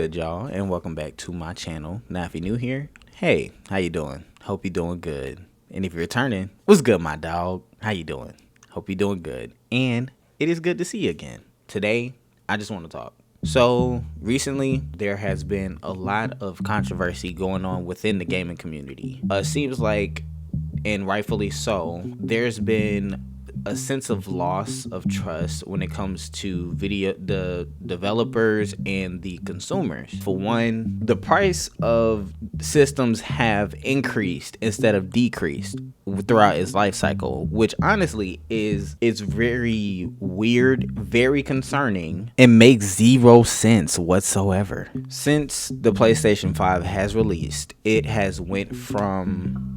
good, y'all? And welcome back to my channel. Now, if you're new here, hey, how you doing? Hope you're doing good. And if you're returning, what's good, my dog? How you doing? Hope you're doing good. And it is good to see you again. Today, I just want to talk. So, recently, there has been a lot of controversy going on within the gaming community. Seems like, and rightfully so, there's been a sense of loss of trust when it comes to the developers and the consumers. For one, the price of systems have increased instead of decreased throughout its life cycle, which honestly it's very weird, very concerning, and makes zero sense whatsoever. Since the PlayStation 5 has released, it has went from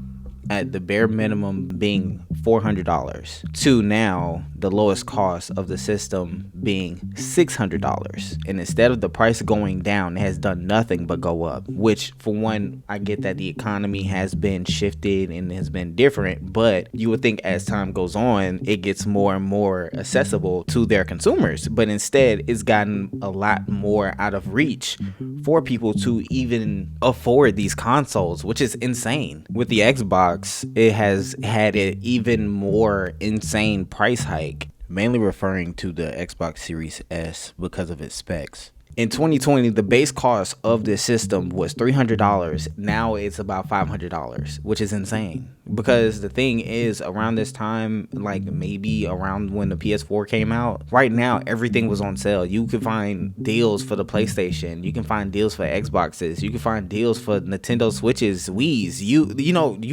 at the bare minimum being $400 to now the lowest cost of the system being $600. And instead of the price going down, it has done nothing but go up, which for one, I get that the economy has been shifted and has been different, but you would think as time goes on, it gets more and more accessible to their consumers. But instead, it's gotten a lot more out of reach for people to even afford these consoles, which is insane. With the Xbox, it has had an even more insane price hike, mainly referring to the Xbox Series S because of its specs. In 2020, the base cost of this system was $300. Now it's about $500, which is insane. Because the thing is, around this time, like maybe around when the PS4 came out, right now everything was on sale. You could find deals for the PlayStation, you can find deals for Xboxes, you can find deals for Nintendo Switches, Wii's, you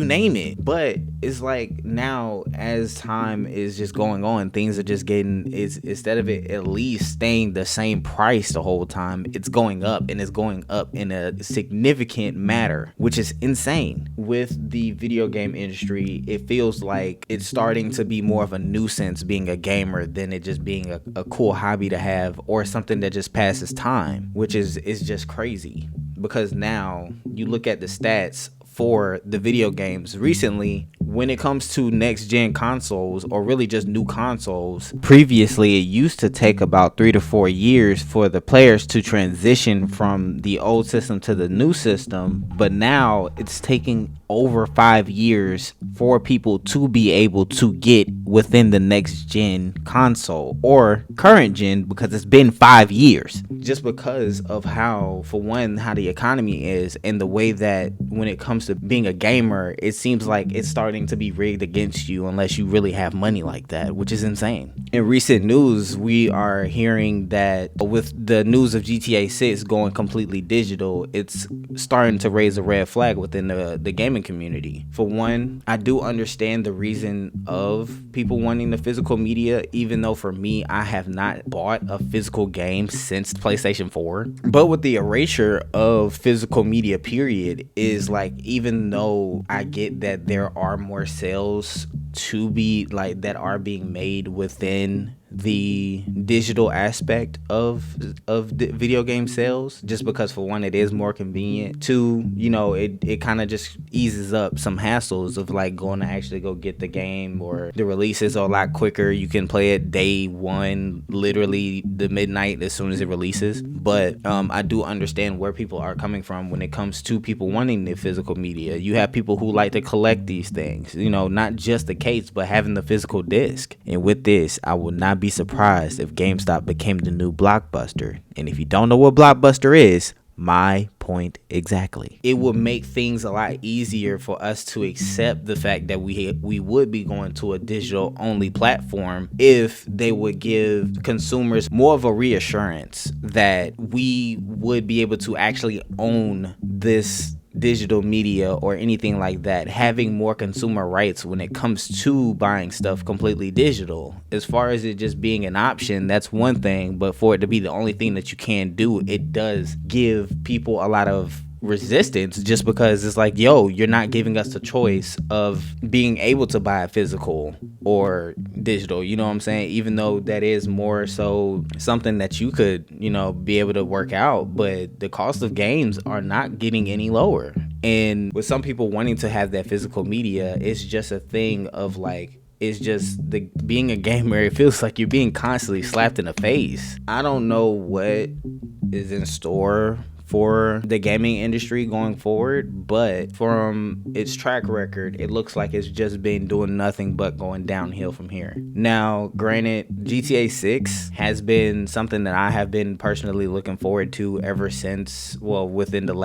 name it. But it's like now, as time is just going on, things are just getting, instead of it at least staying the same price the whole time, it's going up, and it's going up in a significant manner, which is insane. With the video game industry, it feels like it's starting to be more of a nuisance being a gamer than it just being a cool hobby to have or something that just passes time, which is just crazy. Because now you look at the stats for the video games recently, when it comes to next gen consoles, or really just new consoles, previously it used to take about 3 to 4 years for the players to transition from the old system to the new system, but now it's taking over 5 years for people to be able to get within the next gen console or current gen, because it's been 5 years, just because of how, for one, how the economy is, and the way that when it comes to being a gamer, it seems like it's starting to be rigged against you unless you really have money like that, which is insane. In recent news, we are hearing that with the news of GTA 6 going completely digital, it's starting to raise a red flag within the gaming community. For one, I do understand the reason of people wanting the physical media, even though for me, I have not bought a physical game since PlayStation 4. But with the erasure of physical media period, is like, even though I get that there are more sales to be like that are being made within the digital aspect of video game sales, just because for one, it is more convenient. Two, it kind of just eases up some hassles of like going to actually go get the game, or the releases are a lot quicker. You can play it day one, literally the midnight as soon as it releases. But I do understand where people are coming from when it comes to people wanting the physical media. You have people who like to collect these things, not just the case, but having the physical disc. And with this, I will not be surprised if GameStop became the new Blockbuster. And if you don't know what Blockbuster is, my point exactly. It would make things a lot easier for us to accept the fact that we would be going to a digital only platform if they would give consumers more of a reassurance that we would be able to actually own this digital media or anything like that, having more consumer rights when it comes to buying stuff completely digital. As far as it just being an option, that's one thing, but for it to be the only thing that you can do, it does give people a lot of resistance, just because it's like, yo, you're not giving us the choice of being able to buy a physical or digital, you know what I'm saying? Even though that is more so something that you could, be able to work out, but the cost of games are not getting any lower. And with some people wanting to have that physical media, it's just a thing of like, it's just being a gamer, it feels like you're being constantly slapped in the face. I don't know what is in store for the gaming industry going forward, but from its track record, it looks like it's just been doing nothing but going downhill from here. Now, granted, GTA 6 has been something that I have been personally looking forward to ever since, well, within the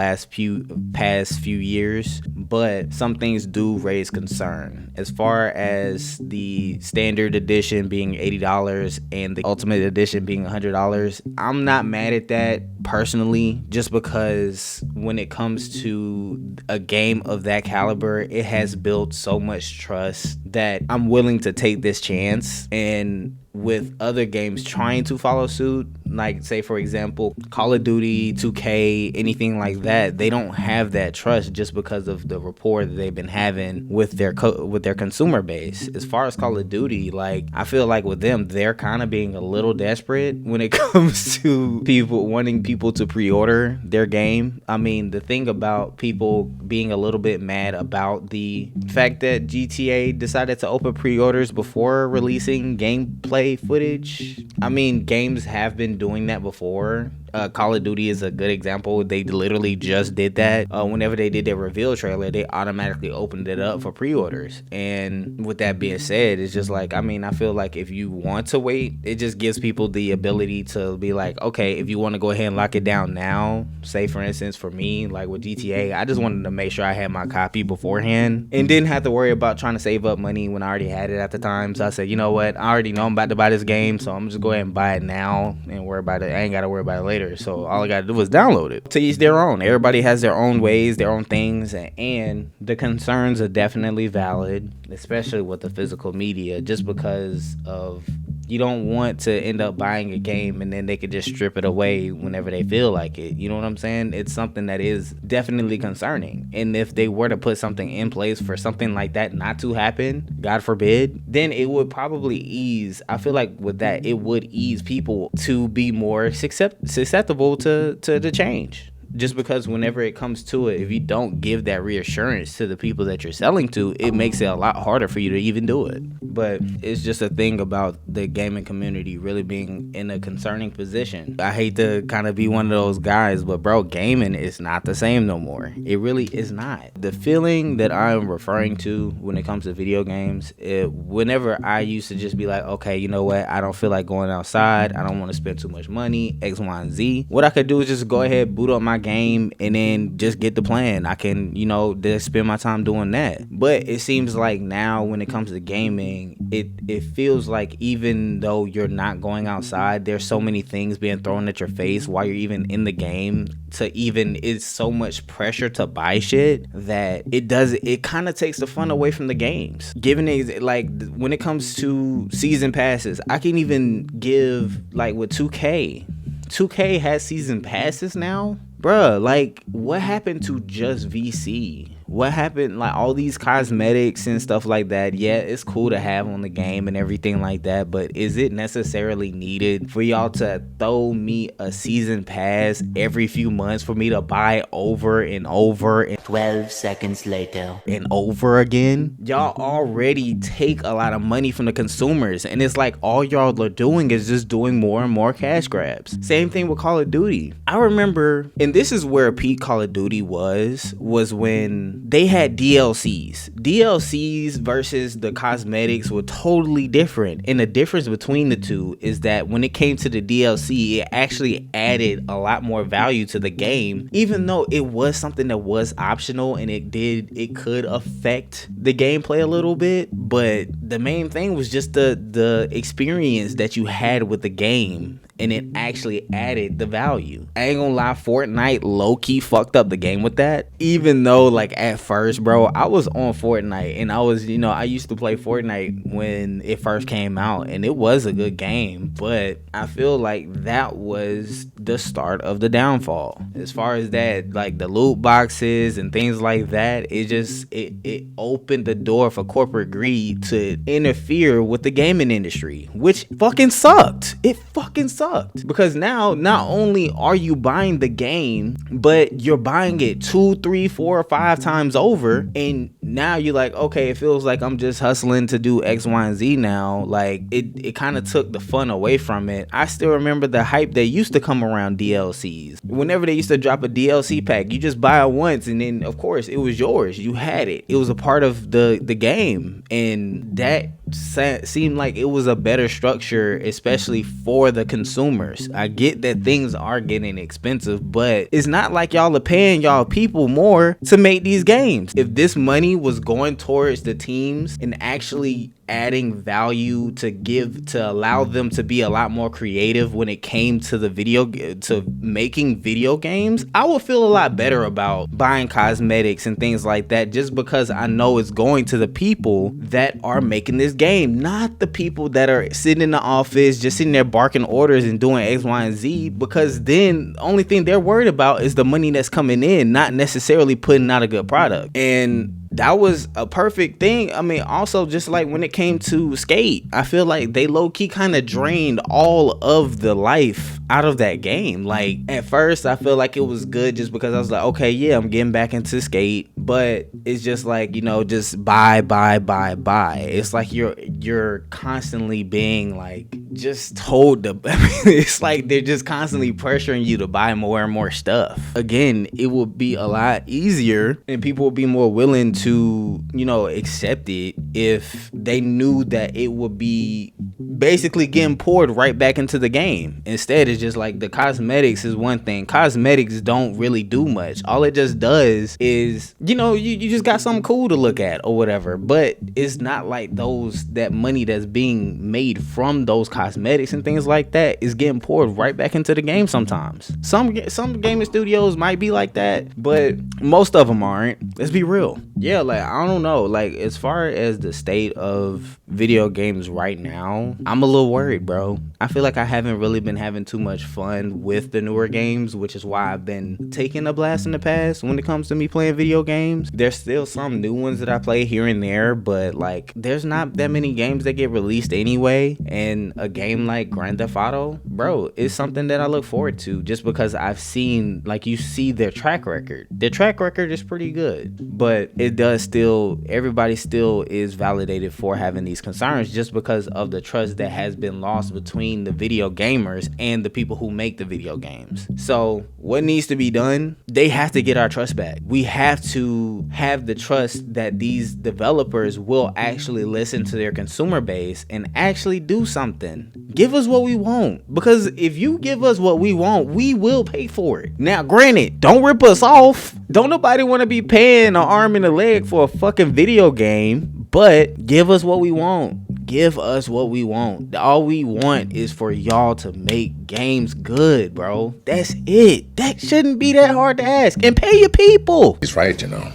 past few years, but some things do raise concern. As far as the standard edition being $80 and the ultimate edition being $100, I'm not mad at that personally, just because when it comes to a game of that caliber, it has built so much trust that I'm willing to take this chance. And with other games trying to follow suit, like say for example Call of Duty, 2K, anything like that, they don't have that trust just because of the rapport that they've been having with their consumer base. As far as Call of Duty, like I feel like with them, they're kind of being a little desperate when it comes to people wanting people to pre-order their game. I mean, the thing about people being a little bit mad about the fact that GTA decided to open pre-orders before releasing gameplay footage. I mean, games have been doing that before. Call of Duty is a good example. They literally just did that. Whenever they did their reveal trailer, they automatically opened it up for pre-orders. And with that being said, it's just like, I mean, I feel like if you want to wait, it just gives people the ability to be like, okay, if you want to go ahead and lock it down now, say for instance for me, like with GTA, I just wanted to make sure I had my copy beforehand and didn't have to worry about trying to save up money when I already had it at the time. So I said, you know what, I already know I'm about to buy this game, so I'm just go ahead and buy it now and worry about it. I ain't got to worry about it later. So all I gotta do was download it. To each their own. Everybody has their own ways, their own things, and the concerns are definitely valid, especially with the physical media, just because of you don't want to end up buying a game and then they could just strip it away whenever they feel like it. You know what I'm saying? It's something that is definitely concerning. And if they were to put something in place for something like that not to happen, God forbid, then it would probably ease. I feel like with that, it would ease people to be more susceptible to the change. Just because whenever it comes to it, if you don't give that reassurance to the people that you're selling to, it makes it a lot harder for you to even do it. But it's just a thing about the gaming community really being in a concerning position. I hate to kind of be one of those guys, but bro, gaming is not the same no more. It really is not. The feeling that I'm referring to when it comes to video games, whenever I used to just be like, okay, you know what, I don't feel like going outside, I don't want to spend too much money, X, Y, and Z. What I could do is just go ahead, boot up my game, and then just get the plan. I can, just spend my time doing that. But it seems like now when it comes to gaming, it feels like even though you're not going outside, there's so many things being thrown at your face while you're even in the game. It's so much pressure to buy shit that it kind of takes the fun away from the games. Given it, like when it comes to season passes, I can even give, like with 2K has season passes now. Bruh, like, what happened to just VC? What happened, like, all these cosmetics and stuff like that? Yeah, it's cool to have on the game and everything like that, but is it necessarily needed for y'all to throw me a season pass every few months for me to buy over and over and 12 seconds later and over again? Y'all already take a lot of money from the consumers, and it's like all y'all are doing is just doing more and more cash grabs. Same thing with Call of Duty. I remember, and this is where peak Call of Duty was when they had DLCs versus the cosmetics were totally different. And the difference between the two is that when it came to the DLC, it actually added a lot more value to the game, even though it was something that was optional and it could affect the gameplay a little bit. But the main thing was just the experience that you had with the game, and it actually added the value. I ain't gonna lie, Fortnite low-key fucked up the game with that. Even though, like, at first, bro, I was on Fortnite, and I used to play Fortnite when it first came out, and it was a good game, but I feel like that was the start of the downfall. As far as that, like, the loot boxes and things like that, it opened the door for corporate greed to interfere with the gaming industry, which fucking sucked. It fucking sucked. sucked, because now not only are you buying the game, but you're buying it 2, 3, 4, or 5 times over, and now you're like, okay, it feels like I'm just hustling to do X, Y, and Z now. Like it kind of took the fun away from it. I still remember the hype that used to come around DLCs. Whenever they used to drop a DLC pack, you just buy it once, and then of course it was yours. You had it. It was a part of the game, and that seemed like it was a better structure, especially for the consumers. I get that things are getting expensive, but it's not like y'all are paying y'all people more to make these games. If this money was going towards the teams and actually adding value to allow them to be a lot more creative when it came to to making video games, I would feel a lot better about buying cosmetics and things like that, just because I know it's going to the people that are making this game, not the people that are sitting in the office just sitting there barking orders and doing X, Y, and Z, because then the only thing they're worried about is the money that's coming in, not necessarily putting out a good product. And that was a perfect thing. I mean, also, just like when it came to Skate, I feel like they low-key kind of drained all of the life out of that game. Like, at first, I feel like it was good just because I was like, okay, yeah, I'm getting back into Skate, but it's just like, you know, just buy. It's like you're constantly being like just told to, it's like they're just constantly pressuring you to buy more and more stuff. Again, it would be a lot easier and people would be more willing to, you know, accept it if they knew that it would be basically getting poured right back into the game. Instead, it's just like the cosmetics is one thing. Cosmetics don't really do much. All it just does is, you know, you just got something cool to look at or whatever, but it's not like that money that's being made from those cosmetics and things like that is getting poured right back into the game sometimes. Some gaming studios might be like that, but most of them aren't. Let's be real. Yeah, like, I don't know. Like, as far as the state of video games right now, I'm a little worried, bro. I feel like I haven't really been having too much fun with the newer games, which is why I've been taking a blast in the past when it comes to me playing video games. There's still some new ones that I play here and there, but like, there's not that many games that get released anyway, and a game like Grand Theft Auto, bro, is something that I look forward to just because I've seen, like, you see their track record. Their track record is pretty good, but it does still, everybody still is validated for having these concerns just because of the trust that has been lost between the video gamers and the people who make the video games. So what needs to be done? They have to get our trust back. We have to have the trust that these developers will actually listen to their consumer base and actually do something. Give us what we want, because if you give us what we want, we will pay for it. Now, granted, don't rip us off. Don't nobody want to be paying an arm and a leg for a fucking video game, but give us what we want. Give us what we want. All we want is for y'all to make games good, bro. That's it. That shouldn't be that hard to ask. And pay your people. He's right, you know.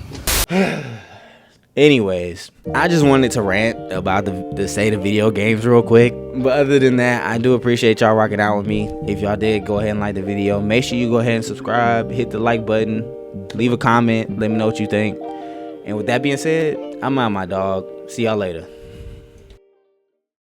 Anyways, I just wanted to rant about the state of video games real quick. But other than that, I do appreciate y'all rocking out with me. If y'all did, go ahead and like the video. Make sure you go ahead and subscribe. Hit the like button. Leave a comment. Let me know what you think. And with that being said, I'm out, my dog. See y'all later.